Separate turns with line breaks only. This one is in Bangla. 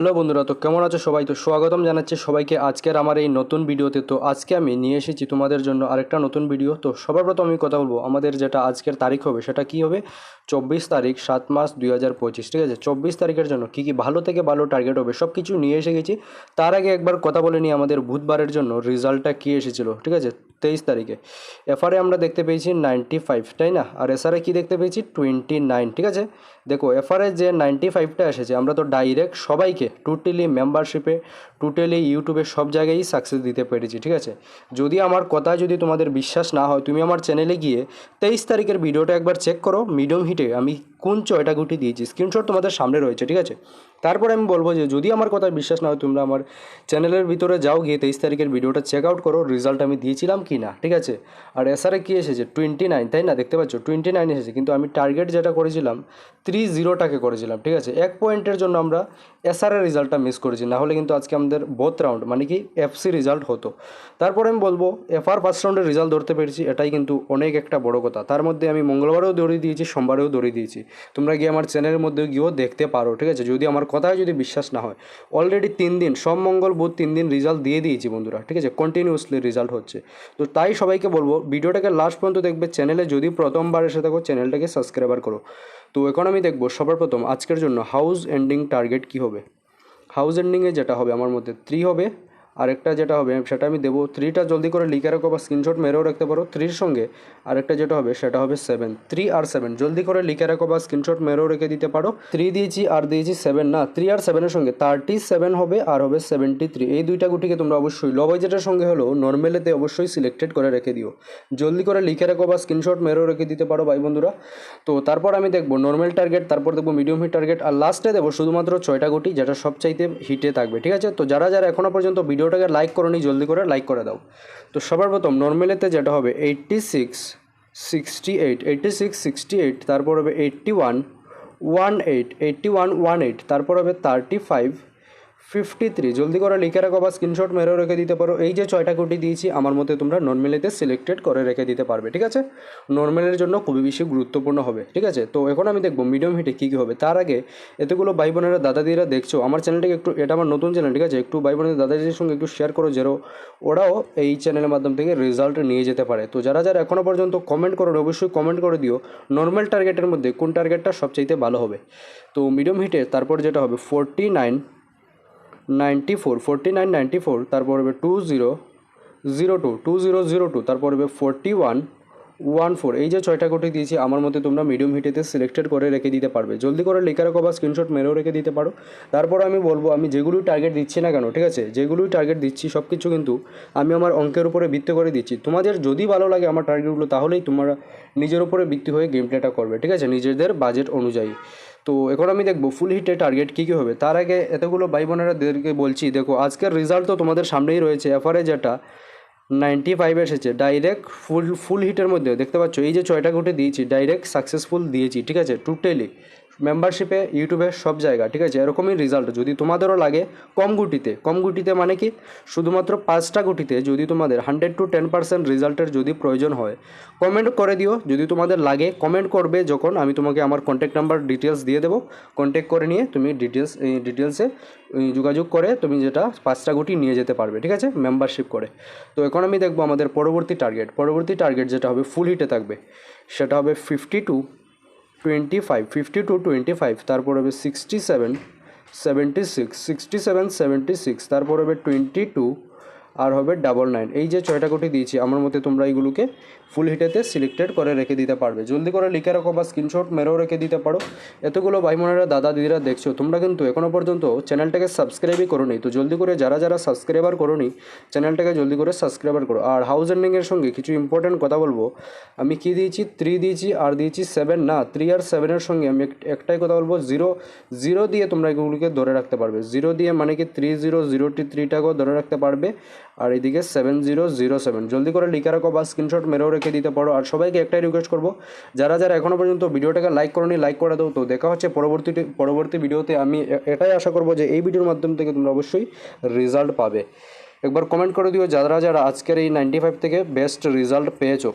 হ্যালো বন্ধুরা, তো কেমন আছো সবাই? তো স্বাগতম জানাচ্ছি সবাইকে আজকের আমার এই নতুন ভিডিওতে। তো আজকে আমি নিয়ে এসেছি তোমাদের জন্য আরেকটা নতুন ভিডিও। তো সবার প্রথম আমি কথা বলবো আমাদের যেটা আজকের তারিখ হবে সেটা কি হবে, 24 তারিখ 7 মাস 2025। ঠিক আছে, 24 তারিখের জন্য কী কী ভালো থেকে ভালো টার্গেট হবে সব কিছু নিয়ে এসে গেছি। তার আগে একবার কথা বলে নিই আমাদের বুধবারের জন্য রেজাল্টটা কী এসেছিলো। ঠিক আছে, 23 তারিখে এফআরএ আমরা দেখতে পেয়েছি 95, তাই না? আর এসআরএ কী দেখতে পেয়েছি 29। ঠিক আছে, দেখো এফআরএ যে 95টা এসেছে, আমরা তো ডাইরেক্ট সবাইকে টোটালি মেম্বারশিপে, টোটালি ইউটিউবে সব জায়গায়ই সাকসেস দিতে পেরেছি। ঠিক আছে, যদি আমার কথা যদি তোমাদের বিশ্বাস না হয়, তুমি আমার চ্যানেলে গিয়ে 23 তারিখের ভিডিওটা একবার চেক করো। মিডিয়াম হিটে আমি কোন ছয়টা গুটি দিয়েছি, স্ক্রিনশট তোমাদের সামনে রয়েছে। ঠিক আছে, তারপরে আমি বলবো যে যদি আমার কথা বিশ্বাস না হয়, তোমরা আমার চ্যানেলের ভিতরে যাও, গিয়ে 23 তারিখের ভিডিওটা চেক আউট করো, রেজাল্ট আমি দিয়েছিলাম কি না। ঠিক আছে, আর এসআরএ কী এসেছে 29, তাই না? দেখতে পাচ্ছ 29 এসেছে, কিন্তু আমি টার্গেট যেটা করেছিলাম 30টাকে করেছিলাম। ঠিক আছে, 1 পয়েন্টের জন্য আমরা এসআরএ রেজাল্টটা মিস করেছি, না হলে কিন্তু আজকে আমাদের বোথ রাউন্ড মানে কি এফসি রেজাল্ট হতো। তারপরে আমি বলবো এফআর ফার্স্ট রাউন্ডের রেজাল্ট ধরতে পেরেছি, এটাই কিন্তু অনেক একটা বড় কথা। তার মধ্যে আমি মঙ্গলবারেও দৌড়িয়ে দিয়েছি, সোমবারেও দৌড়িয়ে দিয়েছি। তোমরা গিয়ে আমার চ্যানেলের মধ্যে গিয়েও দেখতে পারো। ঠিক আছে, যদি আমার কথায় যদি বিশ্বাস না হয়, অলরেডি 3 দিন সোম মঙ্গল বুধ 3 দিন রেজাল্ট দিয়ে দিয়েছি বন্ধুরা। ঠিক আছে, কন্টিনিউসলি রেজাল্ট হচ্ছে। তো তাই সবাইকে বলবো ভিডিওটাকে লাস্ট পর্যন্ত দেখবে। চ্যানেলে যদি প্রথমবার এসে থাকো, চ্যানেলটাকে সাবস্ক্রাইবার করো। তো এখন আমি দেখবো সবার প্রথম আজকের জন্য হাউস এন্ডিং টার্গেট কী হবে। হাউস এন্ডিংয়ে যেটা হবে আমার মধ্যে 3 হবে, আরেকটা যেটা হবে সেটা আমি দেবো 3টা জলদি করে লিখে রাখো বা স্ক্রিনশট মেরেও রাখতে পারো। 3-র সঙ্গে আরেকটা যেটা হবে সেটা হবে 7। 3 আর 7 জলদি করে লিখে রাখো বা স্ক্রিনশট মেরেও রেখে দিতে পারো। 3 দিয়েছি আর দিয়েছি 7, না 3 আর 7-এর সঙ্গে 37 হবে আর হবে 73। এই দুইটা গুটিকে তোমরা অবশ্যই লো বাজেটের সঙ্গে হলেও নর্মালেতে অবশ্যই সিলেক্টেড করে রেখে দিও। জলদি করে লিখে রাখো বা স্ক্রিনশট মেরেও রেখে দিতে পারো ভাই বন্ধুরা। তো তারপর আমি দেখবো নর্মাল টার্গেট, তারপর দেখবো মিডিয়াম হিট টার্গেট, আর লাস্টে দেবো শুধুমাত্র 6টা গুটি যেটা সবচাইতে হিটে থাকবে। ঠিক আছে, তো যারা যারা এখনও পর্যন্ত ভিডিওটাকে লাইক করোনি জলদি করে লাইক করে দাও। তো সবার প্রথম নর্মালেতে যেটা হবে 86, 68, 86, 68, তারপর হবে 81, 18, 81, 18, তারপর হবে 35, 53। জলদি করে লিখে রাখো বা স্ক্রিনশট মেরেও রেখে দিতে পারো। এই যে 6টা কোটি দিয়েছি আমার মতে তোমরা নর্মালিতে সিলেক্টেড করে রেখে দিতে পারবে। ঠিক আছে, নর্মালের জন্য খুবই বেশি গুরুত্বপূর্ণ হবে। ঠিক আছে, তো এখন আমি দেখবো মিডিয়াম হিটে কী কী হবে। তার আগে এতগুলো ভাই বোনেরা দাদা দিদিরা দেখছো আমার চ্যানেলটাকে একটু, এটা আমার নতুন চ্যানেল। ঠিক আছে, একটু ভাই বোনের দাদা দিদির সঙ্গে একটু শেয়ার করো, যেন ওরাও এই চ্যানেলের মাধ্যম থেকে রেজাল্ট নিয়ে যেতে পারে। তো যারা যারা এখনও পর্যন্ত কমেন্ট করো, অবশ্যই কমেন্ট করে দিও নর্মাল টার্গেটের মধ্যে কোন টার্গেটটা সবচাইতে ভালো হবে। তো মিডিয়াম হিটে তারপর যেটা হবে 49, 94, 49, 94, তারপর হবে 2002, 2002, তারপর হবে 41, 14। এই যে 6টা কোটি দিয়েছি আমার মতে তোমরা মিডিয়াম হিটেতে সিলেক্টেড করে রেখে দিতে পারবে। জলদি করে লিখে রাখো বা স্ক্রিনশট মেরেও রেখে দিতে পারো। তারপর আমি বলবো আমি যেগুলোই টার্গেট দিচ্ছি না কেন, ঠিক আছে, যেগুলোই টার্গেট দিচ্ছি সব কিছু কিন্তু আমি আমার অঙ্কের উপরে ভিত্তি করে দিচ্ছি। তোমাদের যদি ভালো লাগে আমার টার্গেটগুলো, তাহলেই তোমরা নিজের উপরে ভিত্তি হয়ে গেম প্লেটা করবে। ঠিক আছে, নিজেদের বাজেট অনুযায়ী। তো এখন আমি দেখবো ফুল হিটে টার্গেট কী কী হবে। তার আগে এতগুলো ভাই বোনেরাদেরকে বলছি, দেখো আজকের রেজাল্ট তো তোমাদের সামনেই রয়েছে। এফআরএ যেটা 95 এসেছে, ডাইরেক্ট ফুল হিটের মধ্যে দেখতে পাচ্ছ এই যে 6টা গুটি দিয়েছি ডাইরেক্ট সাকসেসফুল দিয়েছি। ঠিক আছে, টোটালি মেম্বারশিপে ইউটিউবে সব জায়গা। ঠিক আছে, এরকমই রেজাল্ট যদি তোমাদেরও লাগে কম গুটিতে মানে কি শুধুমাত্র 5টা গুটিতে যদি তোমাদের 100 to 10% রেজাল্টের যদি প্রয়োজন হয়, কমেন্ট করে দিও। যদি তোমাদের লাগে কমেন্ট করবে, যখন আমি তোমাকে আমার কন্ট্যাক্ট নাম্বার ডিটেলস দিয়ে দেবো, কন্ট্যাক্ট করে নিয়ে তুমি ডিটেলসে যোগাযোগ করে তুমি যেটা 5টা গুটি নিয়ে যেতে পারবে। ঠিক আছে, মেম্বারশিপ করে। তো এখন আমি দেখবো আমাদের পরবর্তী টার্গেট যেটা হবে ফুল হিটে থাকবে, সেটা হবে 52, 25, 52, 25, তারপর হবে 67, 76, 67, 76, তারপর হবে 22 আর হবে 99। এই যে 6টা কোটি দিয়েছি আমার মতে তোমরা এইগুলোকে ফুল হিটেতে সিলেক্টেড করে রেখে দিতে পারবে। জলদি করে লিখে রাখো বা স্ক্রিনশট মেরেও রেখে দিতে পারো। এতগুলো ভাই বোনেরা দাদা দিদিরা দেখছো, তোমরা কিন্তু এখনও পর্যন্ত চ্যানেলটাকে সাবস্ক্রাইবই করো নি। তো জলদি করে যারা যারা সাবস্ক্রাইবার করো নি, চ্যানেলটাকে জলদি করে সাবস্ক্রাইবার করো। আর হাউস এন্ডিংয়ের সঙ্গে কিছু ইম্পর্টেন্ট কথা বলবো। আমি কি দিয়েছি 3 দিয়েছি আর দিয়েছি 7, না 3 আর 7-এর সঙ্গে আমি একটাই কথা বলবো, 0 দিয়ে তোমরা এগুলোকে ধরে রাখতে পারবে। 0 দিয়ে মানে কি 3003টাকেও ধরে রাখতে পারবে। আর এদিকে 7007 জলদি করে লিখে রাখো বা স্ক্রিনশট মেরেও রেখে দিতে পারো। আর সবাইকে একটাই রিকোয়েস্ট করবো, যারা যারা এখনও পর্যন্ত ভিডিওটাকে লাইক করোনি লাইক করে দাও। তো দেখা হচ্ছে পরবর্তী ভিডিওতে। আমি এটাই আশা করবো যে এই ভিডিওর মাধ্যম থেকে তোমরা অবশ্যই রেজাল্ট পাবে। একবার কমেন্ট করে দিও যারা যারা আজকের এই 95 থেকে বেস্ট রেজাল্ট পেয়েছো।